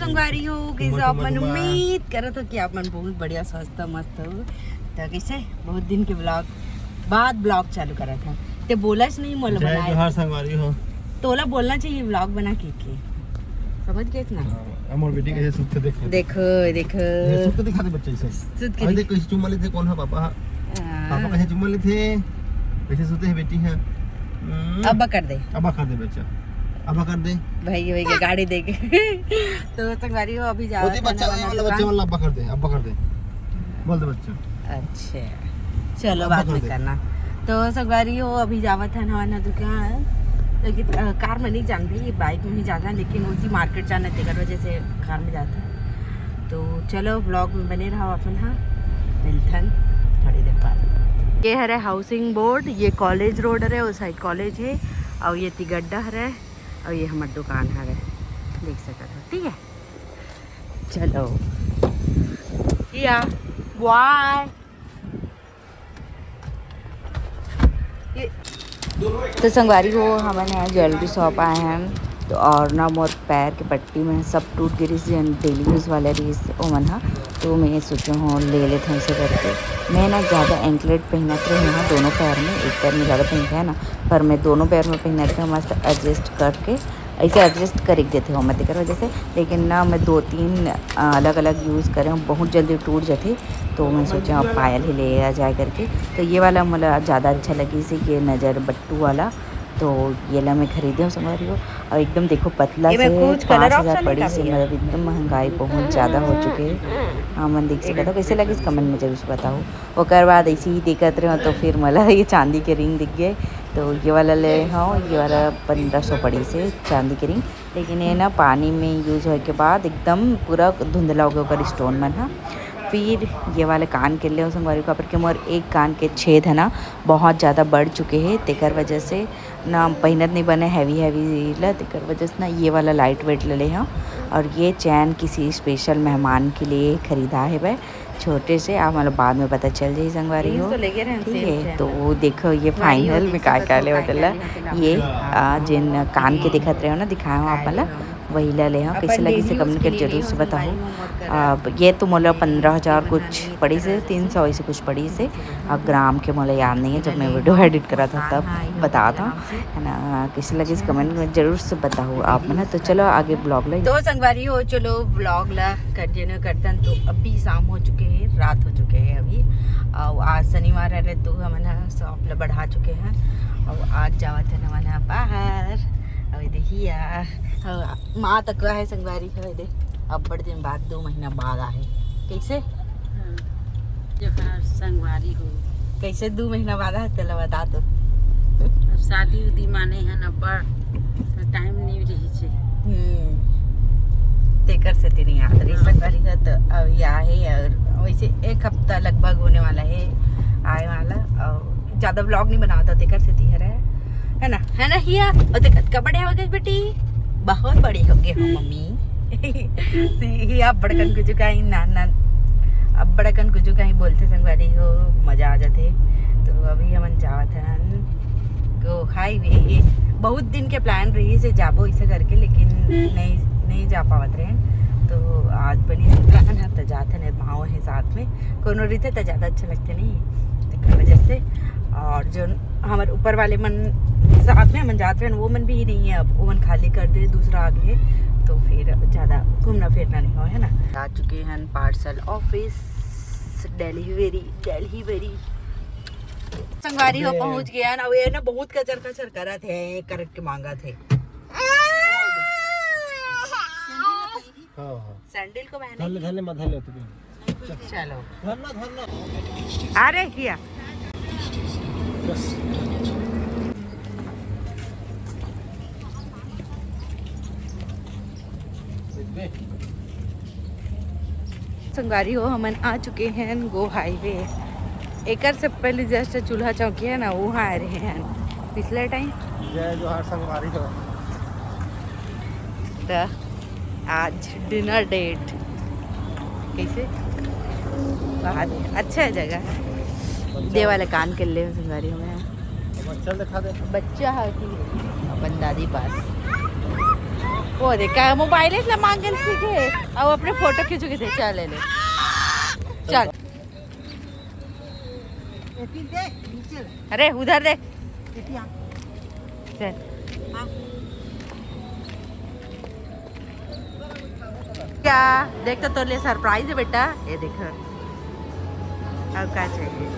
संगवारी हो कि आप मन उम्मीद करो तो कि आप मन बहुत बढ़िया स्वस्थ मस्त हो। तो कैसे बहुत दिन के बाद ब्लॉग चालू करा था ते बोलस नहीं मोल बनाया। हर संगवारी हो तोला बोलना चाहिए ब्लॉग बना के समझ गए ना। अमोर बेटी कैसे सुत के देखो देखो सुत के दिखा दे बच्चे से सुत अरे देख कैसे चुम्मा लेते कौन है पापा कैसे चुम्मा लेते कैसे सोते हैं बेटी है। अब कर दे बच्चा अब कर दे भाई गाड़ी दे के तो संगवारी हो अभी जा बच्चा वाला अब्बा कर दे बोल दे बच्चा। अच्छा चलो बाद में करना। तो संगवारी हो अभी जावत है नवा दुकान लेकिन कार में नहीं जान रही बाइक में ही जाना लेकिन उसी मार्केट जाना थे कर वजह से कार में जाता है। तो चलो ब्लॉग में बने रहो अपन। हाँ मिलथन थोड़ी देर बाद। ये है हाउसिंग बोर्ड ये कॉलेज रोड है उस साइड कॉलेज है और ये तिगड्डा है और ये हमारी दुकान है देख सकते हो ठीक है। चलो या वाई तो संगवारी हो हमारे ज्वेलरी शॉप आए हैं तो और ना मोर पैर के पट्टी में सब टूट गिरी से डेली यूज़ वाले रही ओमन हा तो मैं सोचा हूँ ले लेते हैं उसे करके। मैं ना ज़्यादा एंकलेट पहना के यहाँ दोनों पैर में एक पैर में ज़्यादा पहनते हैं ना पर मैं दोनों पैर में पहना के मस्त एडजस्ट करके ऐसे एडजस्ट कर देते हो मत कर वजह से। लेकिन ना मैं 2-3 अलग अलग यूज़ करें बहुत जल्दी टूट जाते तो मैं सोचा अब पायल ही ले आ जाए करके। तो ये वाला मुझे ज़्यादा अच्छा लगी इसी ये नज़र बट्टू वाला तो ये ला मैं खरीदे हूँ संगवारी हो। और एकदम देखो पतला से 5,000 पड़ी से मतलब एकदम महंगाई बहुत ज़्यादा हो चुके हैं। हाँ मन देख सकता हो कैसे लगे इस कमेंट में जरूर बताओ। और बाद ऐसे ही देखते रहे तो फिर मला ये चांदी के रिंग दिख गए तो ये वाला ले हाँ ये वाला 1500 पड़ी से चांदी की रिंग। लेकिन ये ना पानी में यूज़ होने के बाद एकदम पूरा धुंधला हो गया ऊपर स्टोन मन है। फिर ये वाले कान के लिए संगवारी को पर के मोर एक कान के छेद है ना बहुत ज़्यादा बढ़ चुके हैं तेकर वजह से ना पहनत नहीं बने हैवी ला तेकर वजह से ना ये वाला लाइट वेट ले हैं। और ये चैन किसी स्पेशल मेहमान के लिए ख़रीदा है भाई छोटे से आप मतलब बाद में पता चल जाए संगवारी हो ठीक है। तो देखो ये फाइनल में क्या ले होटल ये जिन कान के दिखत रहे हो ना दिखाए हो आप मतलब वही ला ले हाँ कैसे लगी से कम्युनिकेट जरूर से बताओ। ये तो मोला 15,000 कुछ पड़ी से 300 ऐसे कुछ पड़ी से और ग्राम के मोला याद नहीं है जब मैं वीडियो एडिट करा था तब बता था है ना। कैसे लगी इस कमेंट में जरूर से बताओ आप ना। तो चलो आगे ब्लॉग ला तो संगवारी हो चलो ब्लॉग ला कंटिन्यू करते हैं। तो अभी शाम हो चुके हैं रात हो चुके हैं अभी और आज शनिवार है तो हम शॉप ला बढ़ा चुके हैं और आज जावत है नवाना बाहर और देखिए माँ तक है संगवारी है दे अब बड़े दिन बाद 2 महीना बाद आए कैसे संगवारी हो कैसे 2 महीना बाद आए तेला बता तो शादी उदी माने है ना बड़ टाइम नहीं रही छे तेकर से तेरी याद रही संगवारी है तो अब या है और वैसे 1 हफ्ता लगभग होने वाला है आए वाला और ज़्यादा ब्लॉग नहीं बनाता था तेकर से ती है ना हिया और तेकर का बड़े हो गए बेटी बहुत बड़ी हो गए हो मम्मी अब बड़कन कुछ कहीं नान अब बड़कन कुछ कहीं बोलते संगवारी हो मजा आ जाते। तो अभी हम जावत हैं गो हाईवे बहुत दिन के प्लान रही से जाबो इसे करके लेकिन नहीं जा पावत रहे तो आज बनी प्लान है तो जाते हैं भाव है साथ में कोनो रीते तो ज़्यादा अच्छा लगते नहीं तो वजह से। और जो हमारे ऊपर वाले मन साथ में हम जाते हैं वो मन भी ही नहीं है अब वो मन खाली कर दे दूसरा आगे तो फिर ज़्यादा घूमना फिरना नहीं हो है ना। आ चुके हैं पार्सल ऑफिस डिलीवरी संगवारी हो पहुंच गया ना। ये ना बहुत कचर करा थे करके मांगा थे सैंडल को पहने चलो अरे किया संगवारी हो हम आ चुके हैं गो हाईवे एकर से पहले जस्ट चूल्हा चौकी है ना वहाँ आ रहे हैं पिछले टाइम जो हर संगवारी हो तो आज डिनर डेट कैसे बाहर अच्छा है जगह दे वाले कान के ले संगवारी में बच्चा दिखा दे बच्चा है कि अपन दादी पास वो देखा मोबाइल इतना मांगन सीखे अब अपने फोटो खींचोगे थे चल ले चल अरे उधर देख चल क्या देख तो लिए सरप्राइज है बेटा ये देखो अब क्या चाहिए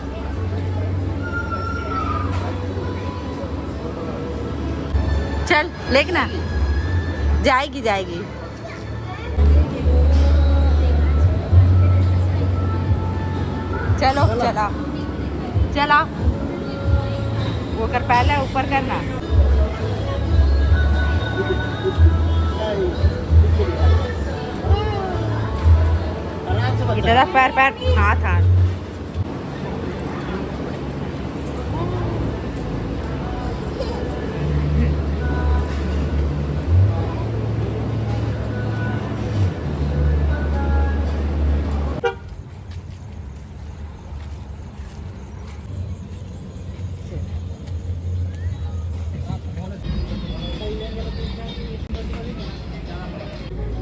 चल लेना जाएगी जाएगी चलो चला चला वो कर पहले ऊपर करना इधर पैर पैर हाथ हाथ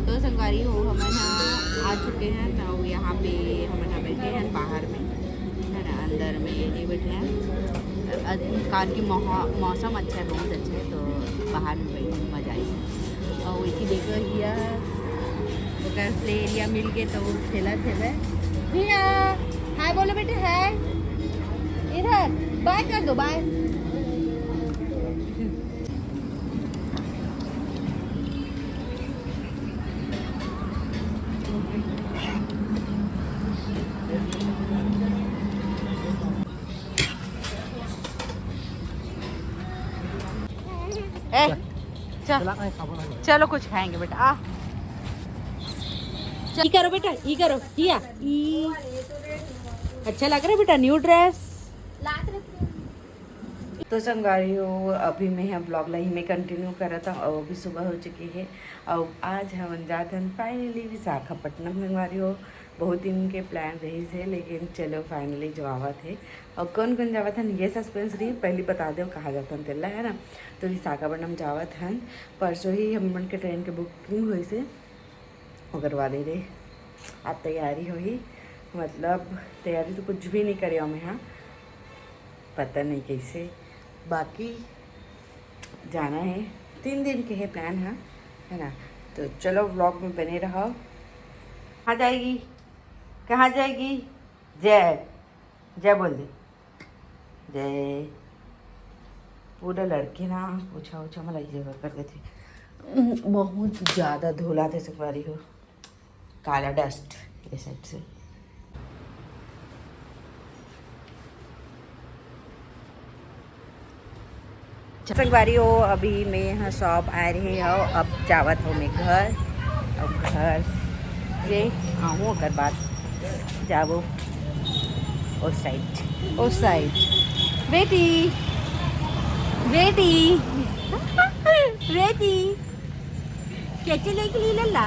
तो संगवारी हो हम यहाँ आ चुके हैं तो यहाँ पे हम यहाँ बैठे हैं बाहर में है ना अंदर में नहीं बैठे हैं कार की मौसम अच्छा है बहुत अच्छा है तो बाहर में बैठे मजा आई और वैसे देखो हिया अगर प्ले एरिया मिल गए तो वो खेला थे हिया हाय बोलो बेटे हाय इधर बाय कर दो बाय चलो कुछ खाएंगे बेटा आ ई करो बेटा ई करो किया ई अच्छा लग रहा है बेटा न्यू ड्रेस तो संगवारी हो अभी मैं यहाँ ब्लॉग लाइन में कंटिन्यू कर रहा था और अभी सुबह हो चुकी है और आज हम जाते हैं फाइनली विशाखापट्टनम संगवारी हो बहुत दिन के प्लान रही थे लेकिन चलो फाइनली जावा थे और कौन कौन जावा था ये सस्पेंस रही पहले बता दो कहाँ जाता तेला है ना तो विशाखापट्टनम जावा था परसों ही हम के ट्रेन के बुकिंग हुई से वो करवा दे रहे आज तैयारी हुई मतलब तैयारी तो कुछ भी नहीं करे हम यहाँ पता नहीं कैसे बाकी जाना है 3 दिन के है प्लान है ना तो चलो व्लॉग में बने रहो कहाँ जाएगी कहाँ जाएगी जय जय बोल दे जय पूरा लड़के ना पूछा उछा मला जगह कर गए थे बहुत ज़्यादा धूला थे सफारी हो काला डस्ट ये साइड से संगवारी हो अभी मैं यहाँ शॉप आ रही हो अब जावत हो मैं घर अब घर से आऊँ अगर बात जाओ उस साइड बेटी बेटी बेटी क्या चले के लिए लल्ला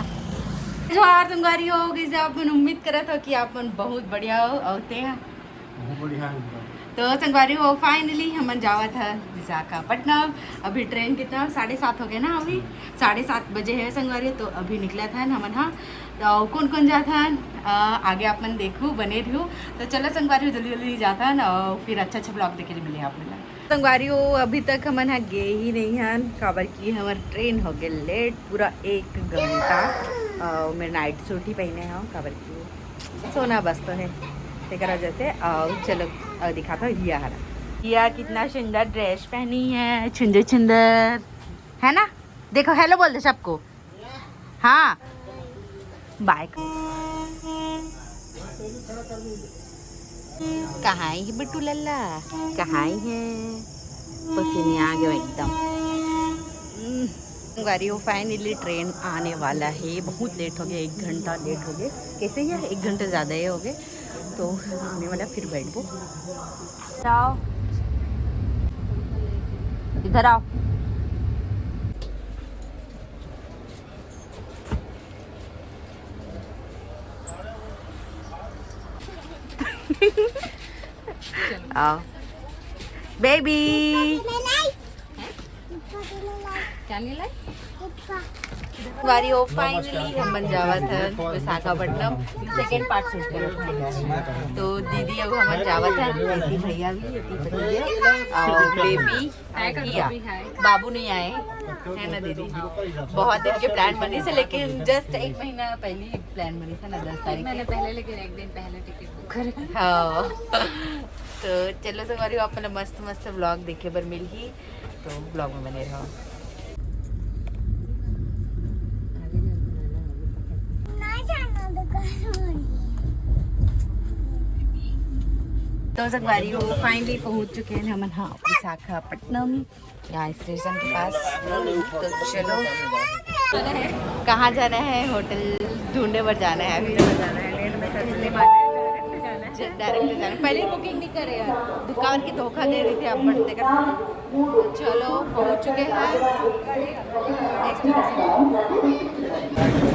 जोहार संगवारी हो गई से अपन उम्मीद करा था कि अपन बहुत बढ़िया हो होते हैं बहुत बढ़िया तो संगवारी हो फाइनली हम जावा था विशाखापट्टनम अभी ट्रेन कितना 7:30 हो गए ना अभी 7:30 बजे है संगवारी तो अभी निकला था हमन हाँ तो कौन कौन जाता है आगे अपन देखूँ बने रहूँ तो चलो संगवारी जल्दी जल्दी जाता है और फिर अच्छा ब्लॉग देखे मिले आप लोग संगवारी हो अभी तक हमन यहाँ गए ही नहीं हैं खबर की हमारी ट्रेन हो गई लेट पूरा 1 घंटा मेरे नाइट सूट ही पहने हैं खबर की सोना बस तो है तेरा जैसे चलो दिखाता हूँ हिया कितना सुंदर ड्रेस पहनी है सुंदर सुंदर है ना देखो हेलो बोल दे सबको हाँ बाय कहाँ है बिट्टू लल्ला कहाँ है पसीने आ गए एकदम गाड़ी हो फाइनली ट्रेन आने वाला है बहुत लेट हो गया 1 घंटा लेट हो गए कैसे ही 1 घंटे ज़्यादा ही हो गए तो आने वाला फिर बैठो आओ इधर आओ आओ बेबी क्या ले लाई वारी हो फाइनली हम बन जावत है विशाखापट्टनम सेकंड पार्ट शूट करत तो दीदी अब हम जावत है दीदी भैया भी दीदी भैया और बेबी किया बाबू नहीं आए है ना दीदी बहुत दिन के प्लान बनी से लेकिन जस्ट 1 महीना पहले ही प्लान बनी था ना 10 तारीख मैंने पहले लेकिन एक दिन पहले टिकट बुक कर हाँ तो चलो संगवारी हो अपना मस्त मस्त व्लॉग देखे पर मिल ही तो व्लॉग में बने रहो। तो संगवारी हो फाइनली पहुंच चुके हैं हम यहाँ विशाखापट्टनम यहाँ स्टेशन के पास। तो चलो कहाँ जाना है होटल ढूंढने पर जाना है अभी डायरेक्ट जाना है। पहले बुकिंग नहीं करे यार दुकान की धोखा दे रही थी आप बढ़ते कर। तो चलो पहुंच चुके हैं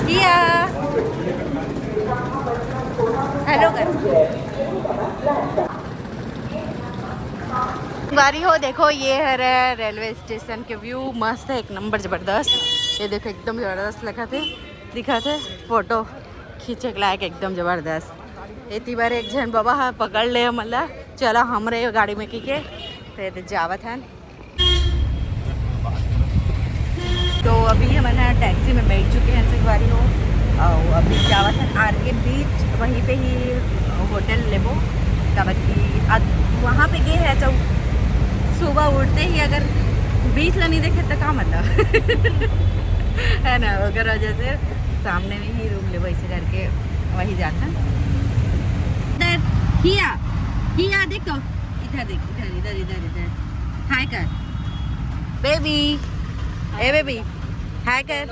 किया हेलो कर गाड़ी हो देखो ये है रेलवे स्टेशन के व्यू मस्त है एक नंबर जबरदस्त। ये देखो एकदम जबरदस्त लगा थे दिखा थे फोटो खींचे के लायक एकदम जबरदस्त। इतनी बार एक जन बाबा हाँ पकड़ ले मतलब चलो हमरे गाड़ी में की के तो जावत है। तो अभी हम ना टैक्सी में बैठ चुके हैं संगवारी हो और अभी जावत है आरके बीच वहीं पे ही होटल लेबो तबकी वहाँ पे गए है तो सुबह उठते ही अगर बीच ला नहीं देखे तो क्या मतलब है ना अगर वजह से सामने में ही रूम लेबो ऐसे करके वही जाता हिया देखो इधर देख इधर इधर इधर इधर हाय कर बेबी ए बेबी हाय कर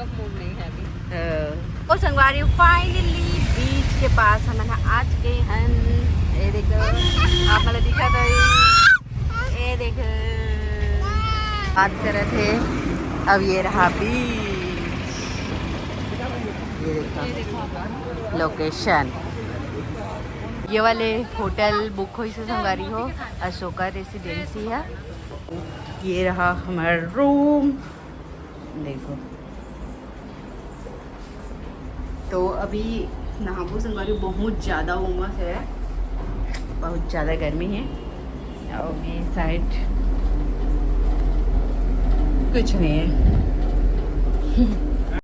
ओ संगवारी फाइनली बीच के पास हम आज के हैं। ये देखो आप मतलब दिखा तो ये देखो बात कर रहे थे अब ये रहा बीच। ये देखो लोकेशन ये वाले होटल बुक हुई से संगारी हो अशोका रेसिडेंसी है। ये रहा हमारा रूम देखो। तो अभी नहाबू संगारी बहुत ज़्यादा उमस है बहुत ज़्यादा गर्मी है और ये साइड कुछ नहीं है।